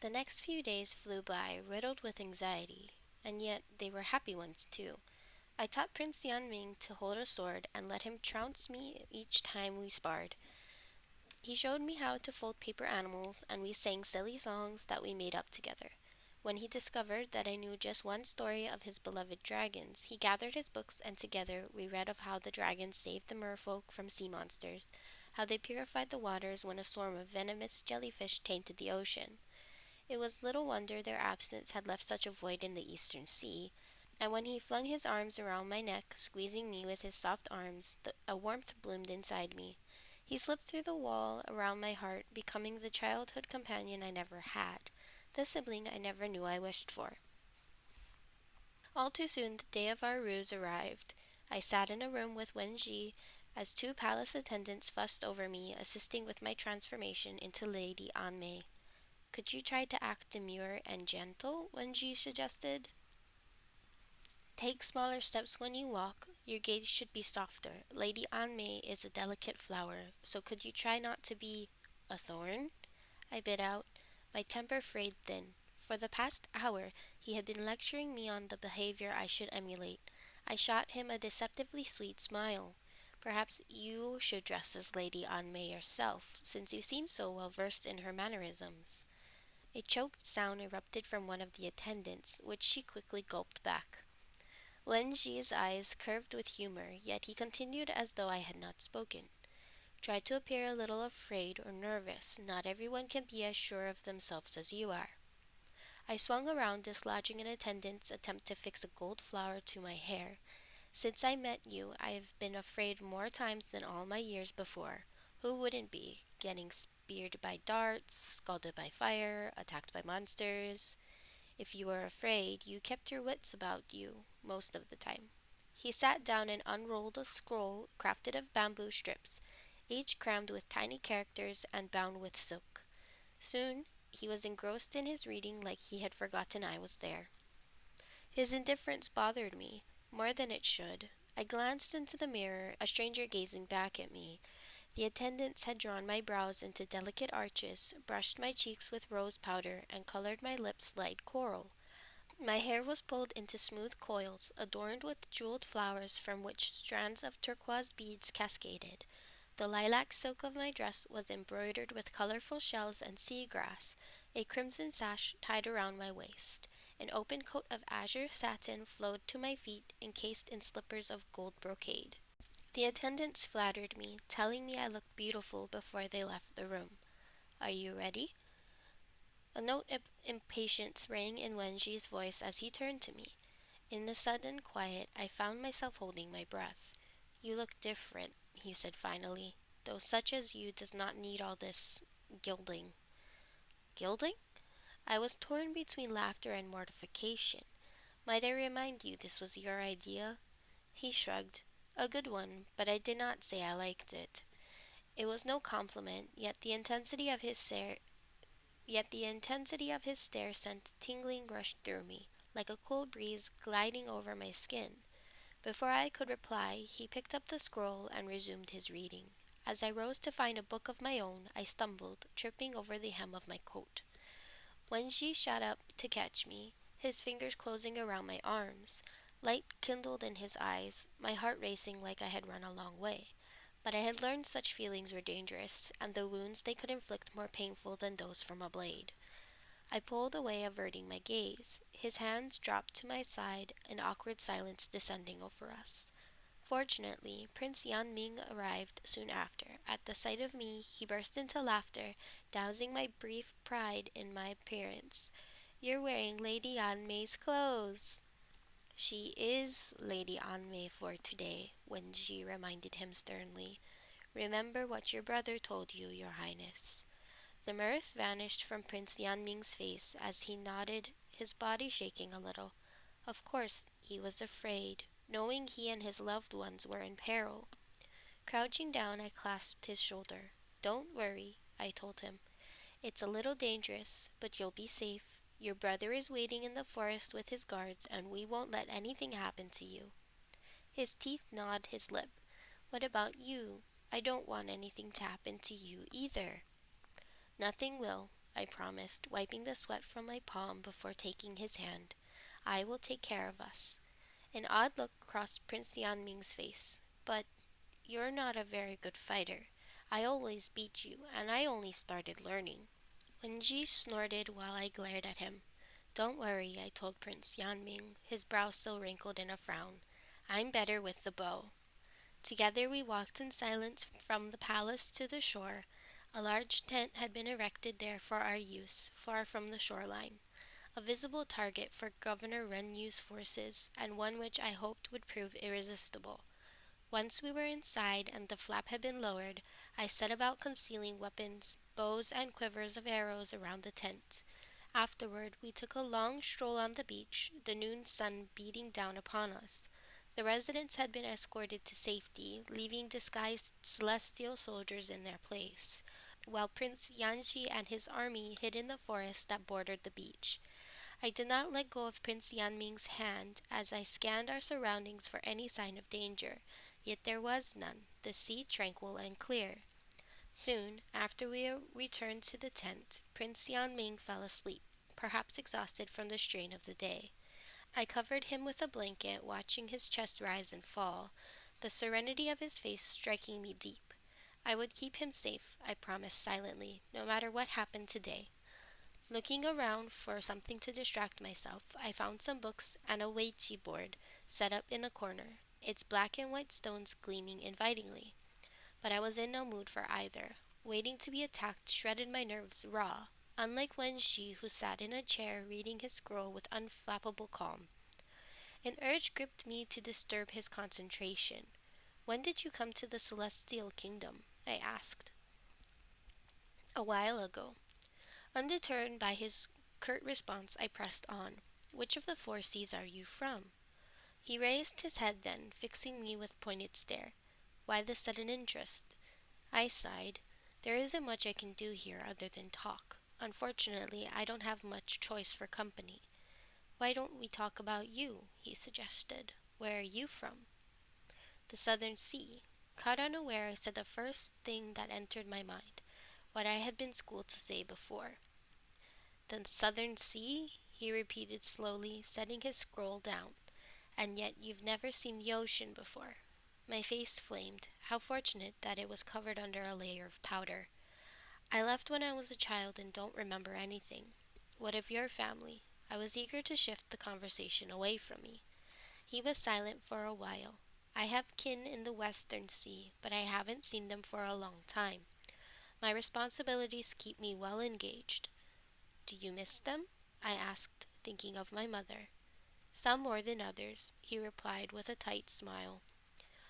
The next few days flew by, riddled with anxiety, and yet they were happy ones too. I taught Prince Yanming to hold a sword and let him trounce me each time we sparred. He showed me how to fold paper animals, and we sang silly songs that we made up together. When he discovered that I knew just one story of his beloved dragons, he gathered his books and together we read of how the dragons saved the merfolk from sea monsters, how they purified the waters when a swarm of venomous jellyfish tainted the ocean. It was little wonder their absence had left such a void in the eastern sea, and when he flung his arms around my neck, squeezing me with his soft arms, a warmth bloomed inside me. He slipped through the wall around my heart, becoming the childhood companion I never had, the sibling I never knew I wished for. All too soon the day of our ruse arrived. I sat in a room with Wenji as two palace attendants fussed over me, assisting with my transformation into Lady Anmei. Could you try to act demure and gentle? Wenji suggested. Take smaller steps when you walk. Your gaze should be softer. Lady Anmei is a delicate flower, so could you try not to be a thorn? I bit out, my temper frayed thin. For the past hour, he had been lecturing me on the behavior I should emulate. I shot him a deceptively sweet smile. Perhaps you should dress as Lady Anmei yourself, since you seem so well versed in her mannerisms. A choked sound erupted from one of the attendants, which she quickly gulped back. Wen Ji's eyes curved with humor, yet he continued as though I had not spoken. Try to appear a little afraid or nervous. Not everyone can be as sure of themselves as you are. I swung around, dislodging an attendant's attempt to fix a gold flower to my hair. Since I met you, I have been afraid more times than all my years before. Who wouldn't be? Getting speared by darts, scalded by fire, attacked by monsters. If you were afraid, you kept your wits about you most of the time. He sat down and unrolled a scroll crafted of bamboo strips, each crammed with tiny characters and bound with silk. Soon he was engrossed in his reading like he had forgotten I was there. His indifference bothered me, more than it should. I glanced into the mirror, a stranger gazing back at me. The attendants had drawn my brows into delicate arches, brushed my cheeks with rose powder, and colored my lips light coral. My hair was pulled into smooth coils, adorned with jeweled flowers from which strands of turquoise beads cascaded. The lilac silk of my dress was embroidered with colorful shells and sea grass. A crimson sash tied around my waist. An open coat of azure satin flowed to my feet, encased in slippers of gold brocade. The attendants flattered me, telling me I looked beautiful before they left the room. Are you ready? A note of impatience rang in Wenji's voice as he turned to me. In the sudden quiet, I found myself holding my breath. You look different, he said finally, though such as you does not need all this gilding. Gilding? I was torn between laughter and mortification. Might I remind you this was your idea? He shrugged. A good one, but I did not say I liked it. It was no compliment, yet the intensity of his stare sent a tingling rush through me, like a cool breeze gliding over my skin. Before I could reply, he picked up the scroll and resumed his reading. As I rose to find a book of my own, I stumbled, tripping over the hem of my coat. Wenji shot up to catch me, his fingers closing around my arms. Light kindled in his eyes, my heart racing like I had run a long way. But I had learned such feelings were dangerous, and the wounds they could inflict more painful than those from a blade. I pulled away, averting my gaze. His hands dropped to my side, an awkward silence descending over us. Fortunately, Prince Yan Ming arrived soon after. At the sight of me, he burst into laughter, dousing my brief pride in my appearance. You're wearing Lady Anmei's clothes. She is Lady Anmei for today, Wenji reminded him sternly. Remember what your brother told you, your highness. The mirth vanished from Prince Yanming's face as he nodded, his body shaking a little. Of course, he was afraid, knowing he and his loved ones were in peril. Crouching down, I clasped his shoulder. Don't worry, I told him. It's a little dangerous, but you'll be safe. Your brother is waiting in the forest with his guards, and we won't let anything happen to you. His teeth gnawed his lip. What about you? I don't want anything to happen to you either. Nothing will. I promised, wiping the sweat from my palm before taking his hand. I will take care of us. An odd look crossed Prince Yanming's face. But you're not a very good fighter. I always beat you, and I only started learning. Wenji snorted while I glared at him. Don't worry, I told Prince Yanming, his brow still wrinkled in a frown. I'm better with the bow. Together we walked in silence from the palace to the shore. A large tent had been erected there for our use, far from the shoreline. A visible target for Governor Renyu's forces, and one which I hoped would prove irresistible. Once we were inside and the flap had been lowered, I set about concealing weapons, bows, and quivers of arrows around the tent. Afterward, we took a long stroll on the beach, the noon sun beating down upon us. The residents had been escorted to safety, leaving disguised celestial soldiers in their place, while Prince Yanxi and his army hid in the forest that bordered the beach. I did not let go of Prince Yanming's hand as I scanned our surroundings for any sign of danger, yet there was none, the sea tranquil and clear. Soon after we returned to the tent, Prince Yanming fell asleep, perhaps exhausted from the strain of the day. I covered him with a blanket, watching his chest rise and fall, the serenity of his face striking me deep. I would keep him safe, I promised silently, no matter what happened today. Looking around for something to distract myself, I found some books and a weiqi board set up in a corner, its black and white stones gleaming invitingly. But I was in no mood for either. Waiting to be attacked shredded my nerves raw, unlike Wen Shi, who sat in a chair reading his scroll with unflappable calm. An urge gripped me to disturb his concentration. When did you come to the Celestial Kingdom? I asked. A while ago. Undeterred by his curt response, I pressed on. Which of the four seas are you from? He raised his head then, fixing me with pointed stare. Why the sudden interest? I sighed. There isn't much I can do here other than talk. Unfortunately, I don't have much choice for company. Why don't we talk about you? He suggested. Where are you from? The Southern Sea. Caught unaware, I said the first thing that entered my mind, what I had been schooled to say before. The Southern Sea? He repeated slowly, setting his scroll down. And yet you've never seen the ocean before. My face flamed. How fortunate that it was covered under a layer of powder. I left when I was a child and don't remember anything. What of your family? I was eager to shift the conversation away from me. He was silent for a while. I have kin in the Western Sea, but I haven't seen them for a long time. My responsibilities keep me well engaged. Do you miss them? I asked, thinking of my mother. Some more than others, he replied with a tight smile.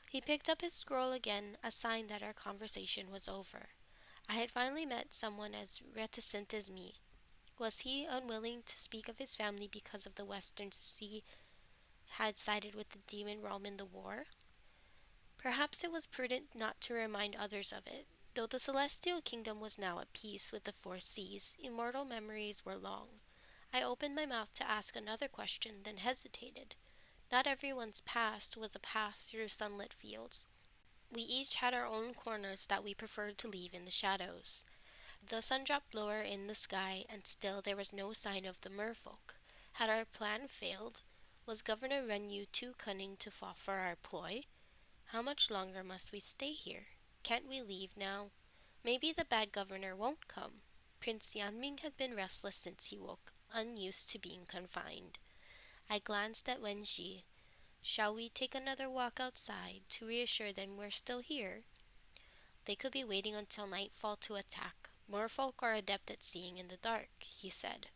He picked up his scroll again, a sign that our conversation was over. I had finally met someone as reticent as me. Was he unwilling to speak of his family because of the Western Sea had sided with the demon realm in the war? Perhaps it was prudent not to remind others of it. Though the celestial kingdom was now at peace with the four seas, immortal memories were long. I opened my mouth to ask another question, then hesitated. Not everyone's past was a path through sunlit fields. We each had our own corners that we preferred to leave in the shadows. The sun dropped lower in the sky, and still there was no sign of the merfolk. Had our plan failed? Was Governor Renyu too cunning to fall for our ploy? How much longer must we stay here? Can't we leave now? Maybe the bad governor won't come. Prince Yanming had been restless since he woke, unused to being confined. I glanced at Wenji. Shall we take another walk outside to reassure them we're still here? They could be waiting until nightfall to attack. Merfolk are adept at seeing in the dark, he said.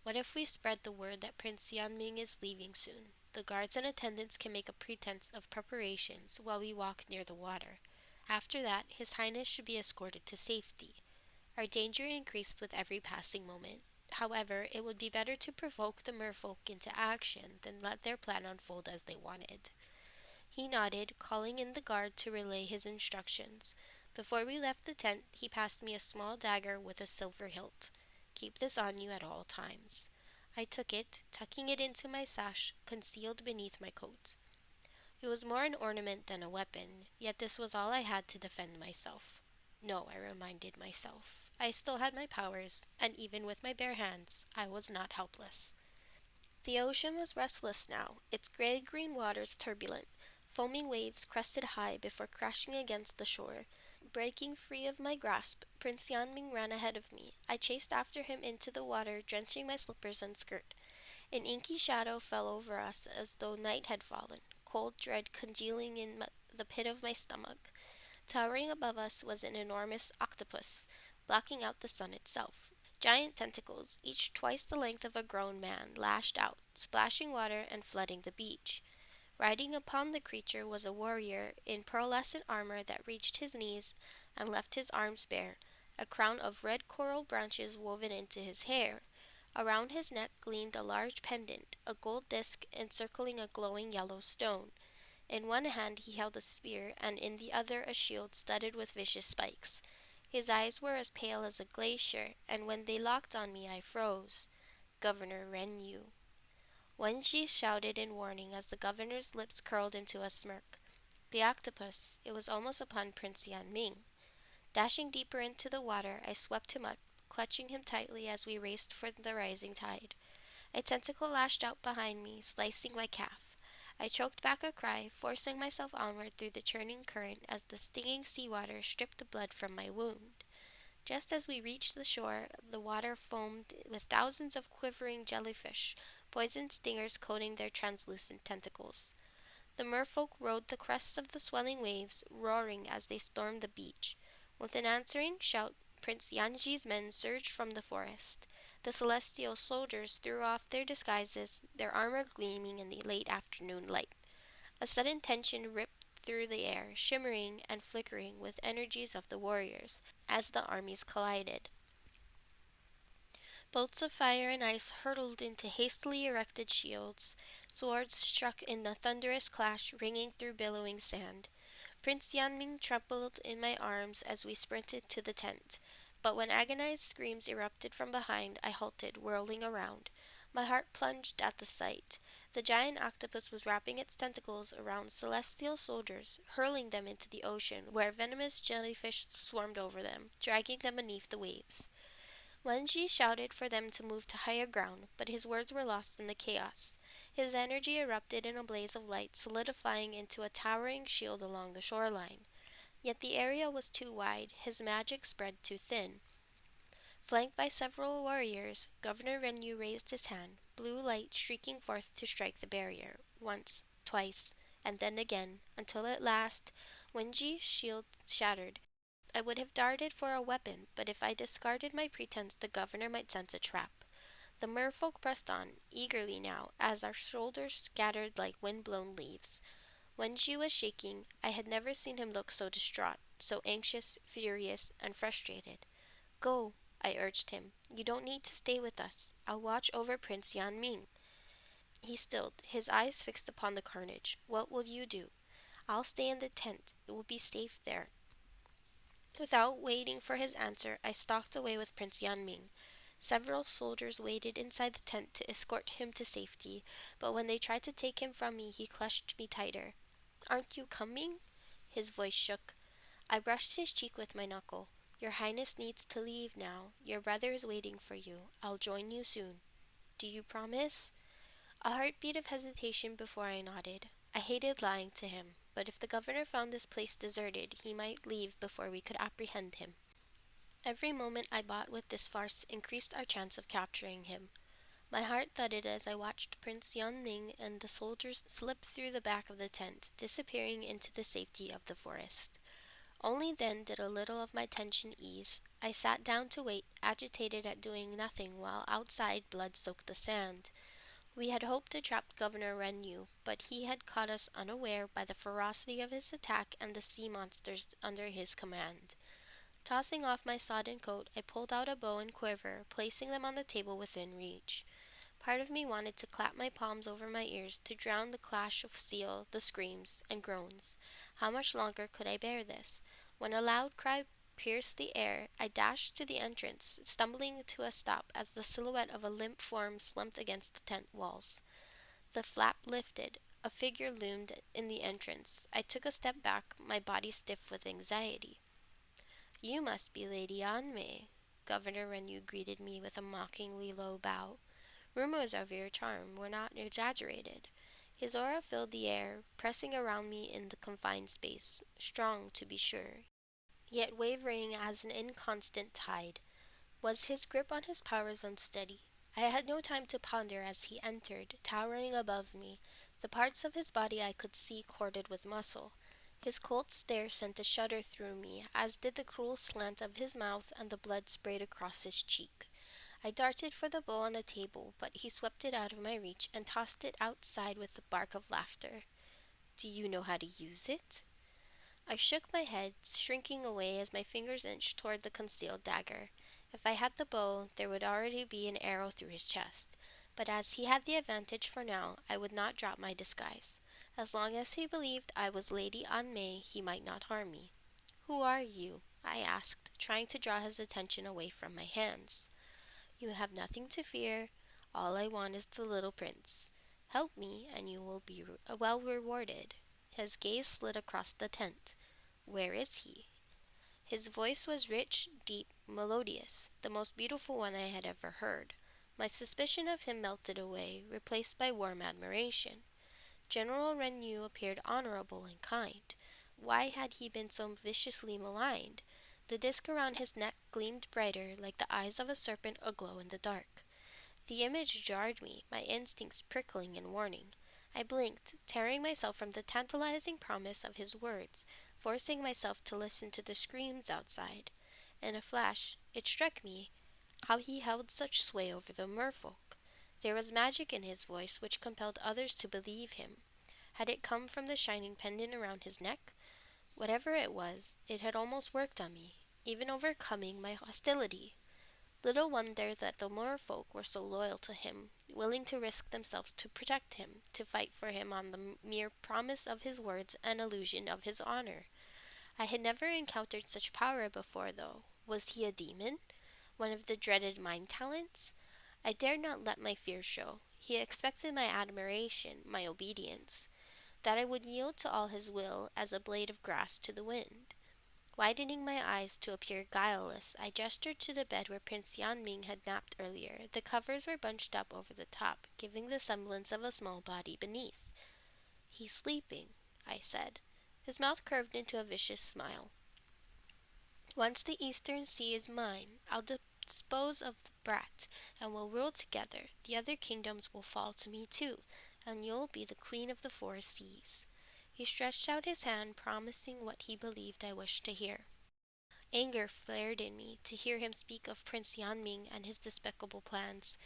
What if we spread the word that Prince Yanming is leaving soon? The guards and attendants can make a pretense of preparations while we walk near the water. After that, His Highness should be escorted to safety. Our danger increased with every passing moment. However, it would be better to provoke the merfolk into action than let their plan unfold as they wanted. He nodded, calling in the guard to relay his instructions. Before we left the tent, he passed me a small dagger with a silver hilt. Keep this on you at all times. I took it, tucking it into my sash, concealed beneath my coat. It was more an ornament than a weapon, yet this was all I had to defend myself. No, I reminded myself. I still had my powers, and even with my bare hands, I was not helpless. The ocean was restless now, its gray-green waters turbulent. Foaming waves crested high before crashing against the shore. Breaking free of my grasp, Prince Yanming ran ahead of me. I chased after him into the water, drenching my slippers and skirt. An inky shadow fell over us as though night had fallen, cold dread congealing in the pit of my stomach. Towering above us was an enormous octopus, blocking out the sun itself. Giant tentacles, each twice the length of a grown man, lashed out, splashing water and flooding the beach. Riding upon the creature was a warrior in pearlescent armor that reached his knees and left his arms bare, a crown of red coral branches woven into his hair. Around his neck gleamed a large pendant, a gold disc encircling a glowing yellow stone. In one hand he held a spear, and in the other a shield studded with vicious spikes. His eyes were as pale as a glacier, and when they locked on me I froze. Governor Renyu. Wenji shouted in warning as the governor's lips curled into a smirk. The octopus, it was almost upon Prince Yan Ming. Dashing deeper into the water, I swept him up, clutching him tightly as we raced for the rising tide. A tentacle lashed out behind me, slicing my calf. I choked back a cry, forcing myself onward through the churning current as the stinging seawater stripped the blood from my wound. Just as we reached the shore, the water foamed with thousands of quivering jellyfish, poisoned stingers coating their translucent tentacles. The merfolk rode the crests of the swelling waves, roaring as they stormed the beach. With an answering shout, Prince Yanji's men surged from the forest. The celestial soldiers threw off their disguises, their armor gleaming in the late afternoon light. A sudden tension ripped through the air, shimmering and flickering with energies of the warriors, as the armies collided. Bolts of fire and ice hurtled into hastily erected shields. Swords struck in the thunderous clash, ringing through billowing sand. Prince Yanming trembled in my arms as we sprinted to the tent. But when agonized screams erupted from behind, I halted, whirling around. My heart plunged at the sight. The giant octopus was wrapping its tentacles around celestial soldiers, hurling them into the ocean, where venomous jellyfish swarmed over them, dragging them beneath the waves. Wenji shouted for them to move to higher ground, but his words were lost in the chaos. His energy erupted in a blaze of light, solidifying into a towering shield along the shoreline. Yet the area was too wide, his magic spread too thin. Flanked by several warriors, Governor Renyu raised his hand, blue light streaking forth to strike the barrier, once, twice, and then again, until at last Wenji's shield shattered. I would have darted for a weapon, but if I discarded my pretense the governor might sense a trap. The merfolk pressed on, eagerly now, as our shoulders scattered like wind-blown leaves. Wenji was shaking. I had never seen him look so distraught, so anxious, furious, and frustrated. Go, I urged him. You don't need to stay with us. I'll watch over Prince Yan Ming. He stilled, his eyes fixed upon the carnage. What will you do? I'll stay in the tent. It will be safe there. Without waiting for his answer, I stalked away with Prince Yanming. Several soldiers waited inside the tent to escort him to safety, but when they tried to take him from me, he clutched me tighter. Aren't you coming? His voice shook. I brushed his cheek with my knuckle. Your Highness needs to leave now. Your brother is waiting for you. I'll join you soon. Do you promise? A heartbeat of hesitation before I nodded. I hated lying to him, but if the governor found this place deserted, he might leave before we could apprehend him. Every moment I bought with this farce increased our chance of capturing him. My heart thudded as I watched Prince Yan Ming and the soldiers slip through the back of the tent, disappearing into the safety of the forest. Only then did a little of my tension ease. I sat down to wait, agitated at doing nothing, while outside blood soaked the sand. We had hoped to trap Governor Renyu, but he had caught us unaware by the ferocity of his attack and the sea monsters under his command. Tossing off my sodden coat, I pulled out a bow and quiver, placing them on the table within reach. Part of me wanted to clap my palms over my ears to drown the clash of steel, the screams, and groans. How much longer could I bear this? When a loud cry pierced the air, I dashed to the entrance, stumbling to a stop as the silhouette of a limp form slumped against the tent walls. The flap lifted. A figure loomed in the entrance. I took a step back, my body stiff with anxiety. You must be Lady Anmei. Governor Renyu greeted me with a mockingly low bow. Rumors of your charm were not exaggerated. His aura filled the air, pressing around me in the confined space, strong to be sure, yet wavering as an inconstant tide. Was his grip on his powers unsteady? I had no time to ponder as he entered, towering above me, the parts of his body I could see corded with muscle. His cold stare sent a shudder through me, as did the cruel slant of his mouth and the blood sprayed across his cheek. I darted for the bow on the table, but he swept it out of my reach and tossed it outside with a bark of laughter. Do you know how to use it? I shook my head, shrinking away as my fingers inched toward the concealed dagger. If I had the bow, there would already be an arrow through his chest. But as he had the advantage for now, I would not drop my disguise. As long as he believed I was Lady Anmei, he might not harm me. Who are you? I asked, trying to draw his attention away from my hands. You have nothing to fear. All I want is the little prince. Help me, and you will be well rewarded. His gaze slid across the tent. Where is he? His voice was rich, deep, melodious, the most beautiful one I had ever heard. My suspicion of him melted away, replaced by warm admiration. General Renyu appeared honorable and kind. Why had he been so viciously maligned? The disk around his neck gleamed brighter, like the eyes of a serpent aglow in the dark. The image jarred me, my instincts prickling in warning. I blinked, tearing myself from the tantalizing promise of his words, forcing myself to listen to the screams outside. In a flash, it struck me how he held such sway over the merfolk. There was magic in his voice which compelled others to believe him. Had it come from the shining pendant around his neck? Whatever it was, it had almost worked on me, even overcoming my hostility. Little wonder that the merfolk were so loyal to him, willing to risk themselves to protect him, to fight for him on the mere promise of his words and illusion of his honor. I had never encountered such power before, though. Was he a demon? One of the dreaded mind talents? I dared not let my fear show. He expected my admiration, my obedience, that I would yield to all his will as a blade of grass to the wind. Widening my eyes to appear guileless, I gestured to the bed where Prince Yanming had napped earlier. The covers were bunched up over the top, giving the semblance of a small body beneath. He's sleeping, I said. His mouth curved into a vicious smile. Once the Eastern Sea is mine, I'll dispose of the brat, and we'll rule together. The other kingdoms will fall to me too, and you'll be the queen of the four seas. He stretched out his hand, promising what he believed I wished to hear. Anger flared in me to hear him speak of Prince Yanming and his despicable plans,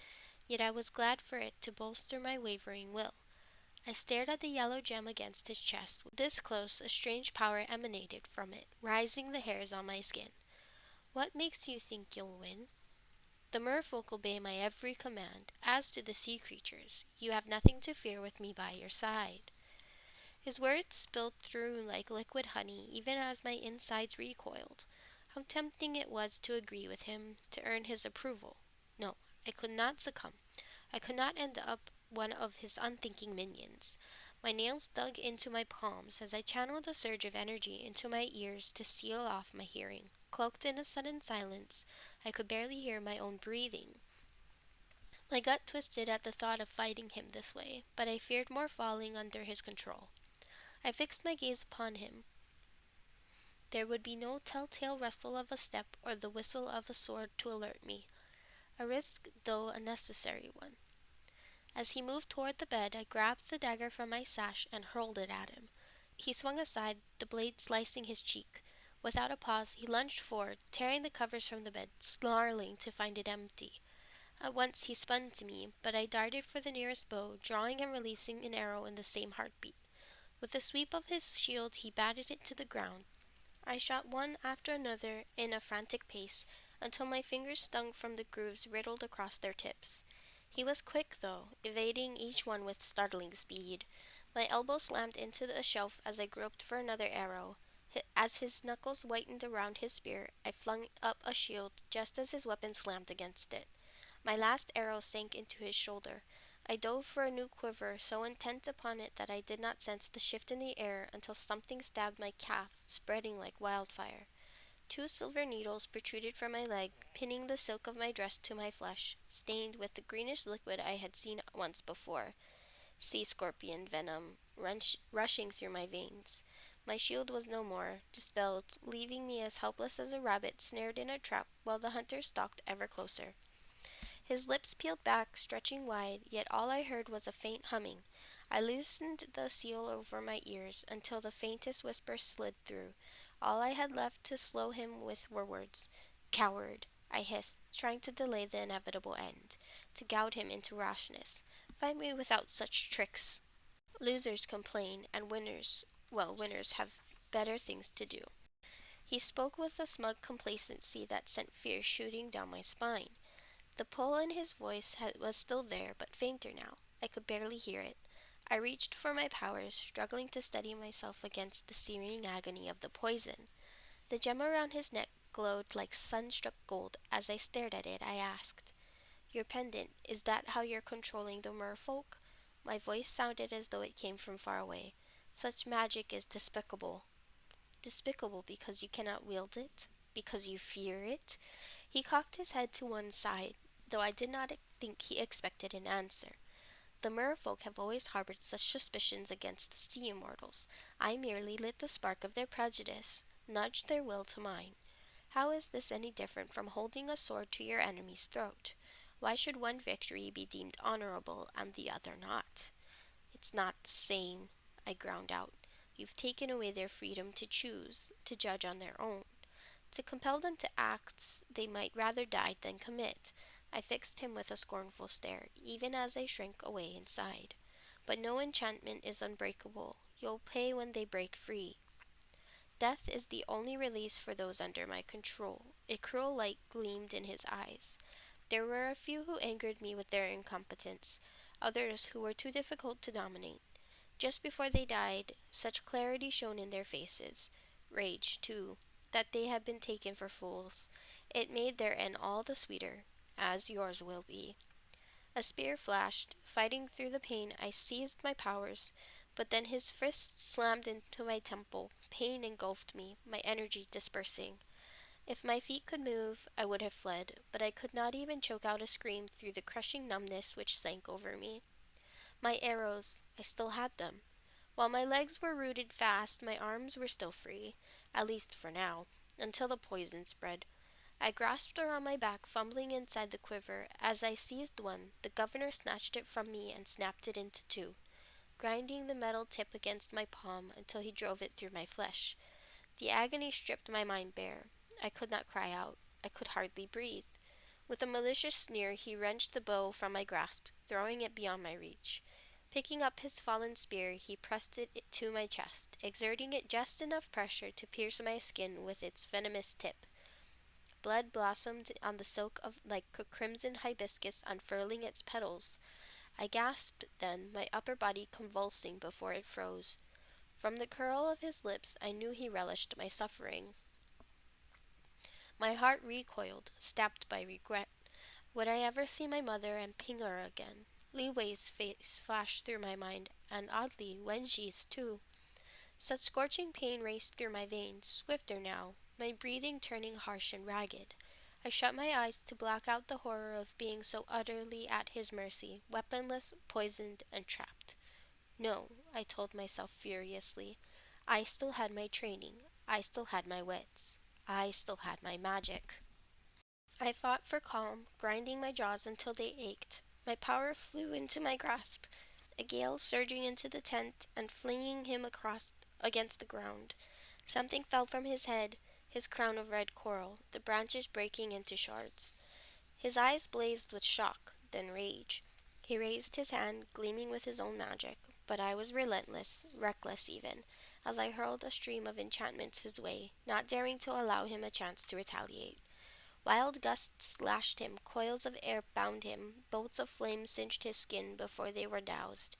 yet I was glad for it to bolster my wavering will. I stared at the yellow gem against his chest. This close, a strange power emanated from it, rising the hairs on my skin. What makes you think you'll win? The merfolk obey my every command. As to the sea creatures, you have nothing to fear with me by your side. His words spilled through like liquid honey, even as my insides recoiled. How tempting it was to agree with him, to earn his approval. No, I could not succumb. I could not end up one of his unthinking minions. My nails dug into my palms as I channeled a surge of energy into my ears to seal off my hearing. Cloaked in a sudden silence, I could barely hear my own breathing. My gut twisted at the thought of fighting him this way, but I feared more falling under his control. I fixed my gaze upon him. There would be no telltale rustle of a step or the whistle of a sword to alert me, a risk though a necessary one. As he moved toward the bed, I grabbed the dagger from my sash and hurled it at him. He swung aside, the blade slicing his cheek. Without a pause, he lunged forward, tearing the covers from the bed, snarling to find it empty. At once he spun to me, but I darted for the nearest bow, drawing and releasing an arrow in the same heartbeat. With a sweep of his shield, he batted it to the ground. I shot one after another in a frantic pace, until my fingers stung from the grooves riddled across their tips. He was quick, though, evading each one with startling speed. My elbow slammed into the shelf as I groped for another arrow. As his knuckles whitened around his spear, I flung up a shield just as his weapon slammed against it. My last arrow sank into his shoulder. I dove for a new quiver, so intent upon it that I did not sense the shift in the air until something stabbed my calf, spreading like wildfire. Two silver needles protruded from my leg, pinning the silk of my dress to my flesh, stained with the greenish liquid I had seen once before. Sea scorpion venom rushing through my veins. My shield was no more, dispelled, leaving me as helpless as a rabbit snared in a trap while the hunter stalked ever closer. His lips peeled back, stretching wide, yet all I heard was a faint humming. I loosened the seal over my ears until the faintest whisper slid through. All I had left to slow him with were words. "Coward!" I hissed, trying to delay the inevitable end, to goad him into rashness. "Fight me without such tricks." Losers complain, and winners have better things to do. He spoke with a smug complacency that sent fear shooting down my spine. The pull in his voice was still there, but fainter now. I could barely hear it. I reached for my powers, struggling to steady myself against the searing agony of the poison. The gem around his neck glowed like sun-struck gold. As I stared at it, I asked, "Your pendant, is that how you're controlling the merfolk?" My voice sounded as though it came from far away. "Such magic is despicable." "Despicable because you cannot wield it? Because you fear it?" He cocked his head to one side, though I did not think he expected an answer. "The merfolk have always harbored such suspicions against the sea immortals. I merely lit the spark of their prejudice, nudged their will to mine. How is this any different from holding a sword to your enemy's throat? Why should one victory be deemed honorable and the other not?" "It's not the same," I ground out. "You've taken away their freedom to choose, to judge on their own, to compel them to acts they might rather die than commit." I fixed him with a scornful stare, even as I shrank away inside. "But no enchantment is unbreakable. You'll pay when they break free. Death is the only release for those under my control." A cruel light gleamed in his eyes. There were a few who angered me with their incompetence, others who were too difficult to dominate. Just before they died, such clarity shone in their faces. Rage, too, that they had been taken for fools. It made their end all the sweeter, as yours will be. A spear flashed. Fighting through the pain, I seized my powers, but then his fist slammed into my temple. Pain engulfed me, my energy dispersing. If my feet could move, I would have fled, but I could not even choke out a scream through the crushing numbness which sank over me. My arrows, I still had them. While my legs were rooted fast, my arms were still free, at least for now, until the poison spread. I grasped around my back, fumbling inside the quiver. As I seized one, the governor snatched it from me and snapped it into two, grinding the metal tip against my palm until he drove it through my flesh. The agony stripped my mind bare. I could not cry out. I could hardly breathe. With a malicious sneer, he wrenched the bow from my grasp, throwing it beyond my reach. Picking up his fallen spear, he pressed it to my chest, exerting it just enough pressure to pierce my skin with its venomous tip. Blood blossomed on the silk of like a crimson hibiscus unfurling its petals. I gasped then, my upper body convulsing before it froze. From the curl of his lips, I knew he relished my suffering. My heart recoiled, stabbed by regret. Would I ever see my mother and Pinger again? Li Wei's face flashed through my mind, and oddly, Wenji's too. Such scorching pain raced through my veins, swifter now, my breathing turning harsh and ragged. I shut my eyes to block out the horror of being so utterly at his mercy, weaponless, poisoned, and trapped. No, I told myself furiously. I still had my training. I still had my wits. I still had my magic. I fought for calm, grinding my jaws until they ached. My power flew into my grasp, a gale surging into the tent and flinging him across against the ground. Something fell from his head, his crown of red coral, the branches breaking into shards. His eyes blazed with shock, then rage. He raised his hand, gleaming with his own magic, but I was relentless, reckless even, as I hurled a stream of enchantments his way, not daring to allow him a chance to retaliate. Wild gusts lashed him, coils of air bound him, bolts of flame singed his skin before they were doused.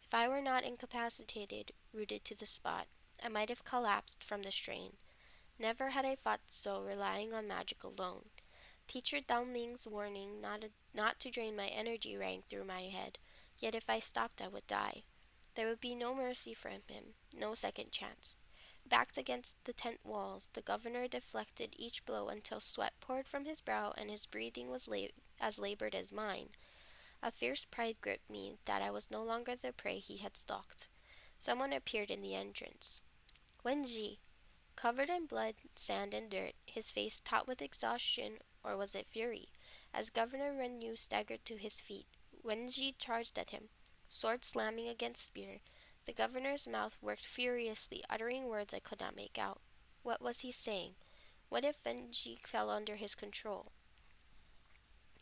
If I were not incapacitated, rooted to the spot, I might have collapsed from the strain. Never had I fought so, relying on magic alone. Teacher Dowling's warning not to drain my energy rang through my head, yet if I stopped I would die. There would be no mercy from him, no second chance. Backed against the tent walls, the governor deflected each blow until sweat poured from his brow and his breathing was as labored as mine. A fierce pride gripped me that I was no longer the prey he had stalked. Someone appeared in the entrance. Wenji! Covered in blood, sand, and dirt, his face taut with exhaustion, or was it fury? As Governor Renyu staggered to his feet, Wenji charged at him, sword slamming against spear. The governor's mouth worked furiously, uttering words I could not make out. What was he saying? What if Wenji fell under his control?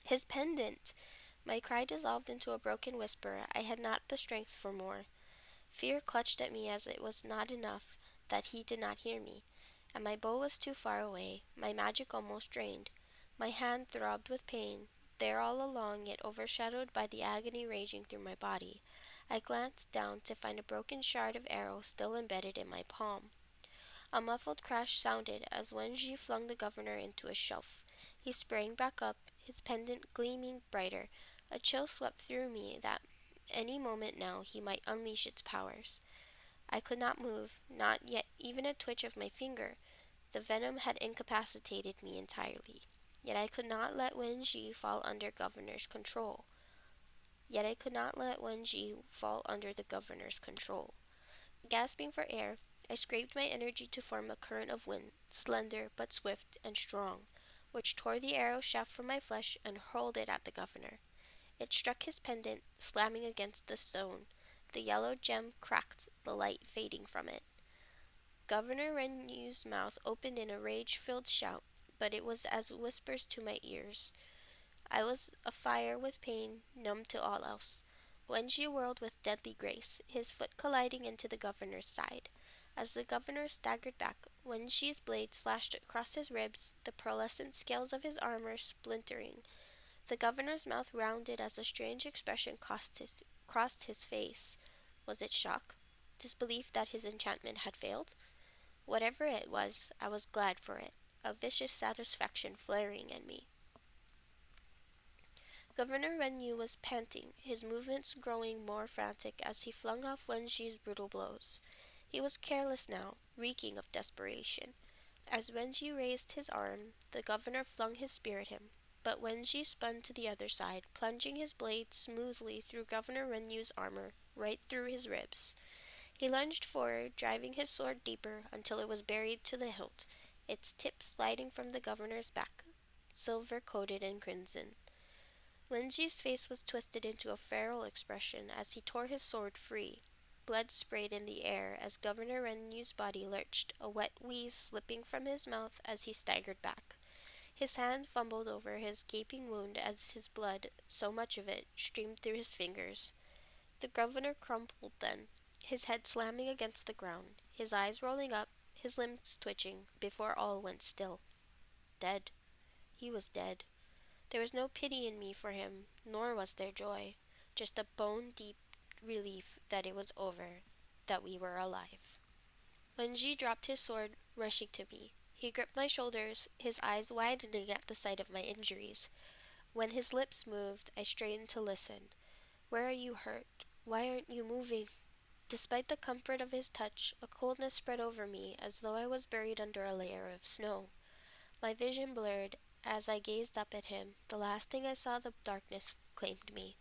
His pendant! My cry dissolved into a broken whisper. I had not the strength for more. Fear clutched at me as it was not enough that he did not hear me, and my bow was too far away, my magic almost drained. My hand throbbed with pain, there all along, yet overshadowed by the agony raging through my body. I glanced down to find a broken shard of arrow still embedded in my palm. A muffled crash sounded as Wenji flung the governor into a shelf. He sprang back up, his pendant gleaming brighter. A chill swept through me that any moment now he might unleash its powers. I could not move, not yet even a twitch of my finger. The venom had incapacitated me entirely. Yet I could not let Wenji fall under governor's control. Yet I could not let Wenji fall under the governor's control. Gasping for air, I scraped my energy to form a current of wind, slender but swift and strong, which tore the arrow shaft from my flesh and hurled it at the governor. It struck his pendant, slamming against the stone. The yellow gem cracked, the light fading from it. Governor Renyu's mouth opened in a rage-filled shout, but it was as whispers to my ears. I was afire with pain, numb to all else. Wenji whirled with deadly grace, his foot colliding into the governor's side. As the governor staggered back, Wenji's blade slashed across his ribs, the pearlescent scales of his armor splintering. The governor's mouth rounded as a strange expression crossed his face. Was it shock? Disbelief that his enchantment had failed? Whatever it was, I was glad for it, a vicious satisfaction flaring in me. Governor Renyu was panting, his movements growing more frantic as he flung off Wenji's brutal blows. He was careless now, reeking of desperation. As Wenji raised his arm, the governor flung his spear at him, but Wenji spun to the other side, plunging his blade smoothly through Governor Renyu's armor, right through his ribs. He lunged forward, driving his sword deeper until it was buried to the hilt, its tip sliding from the governor's back, silver-coated in crimson. Wenji's face was twisted into a feral expression as he tore his sword free. Blood sprayed in the air as Governor Renyu's body lurched, a wet wheeze slipping from his mouth as he staggered back. His hand fumbled over his gaping wound as his blood, so much of it, streamed through his fingers. The governor crumpled then, his head slamming against the ground, his eyes rolling up, his limbs twitching, before all went still. Dead. He was dead. There was no pity in me for him, nor was there joy, just a bone-deep relief that it was over, that we were alive. Wenji dropped his sword, rushing to me. He gripped my shoulders, his eyes widening at the sight of my injuries. When his lips moved, I straightened to listen. Where are you hurt? Why aren't you moving? Despite the comfort of his touch, a coldness spread over me as though I was buried under a layer of snow. My vision blurred. As I gazed up at him, the last thing I saw the darkness claimed me.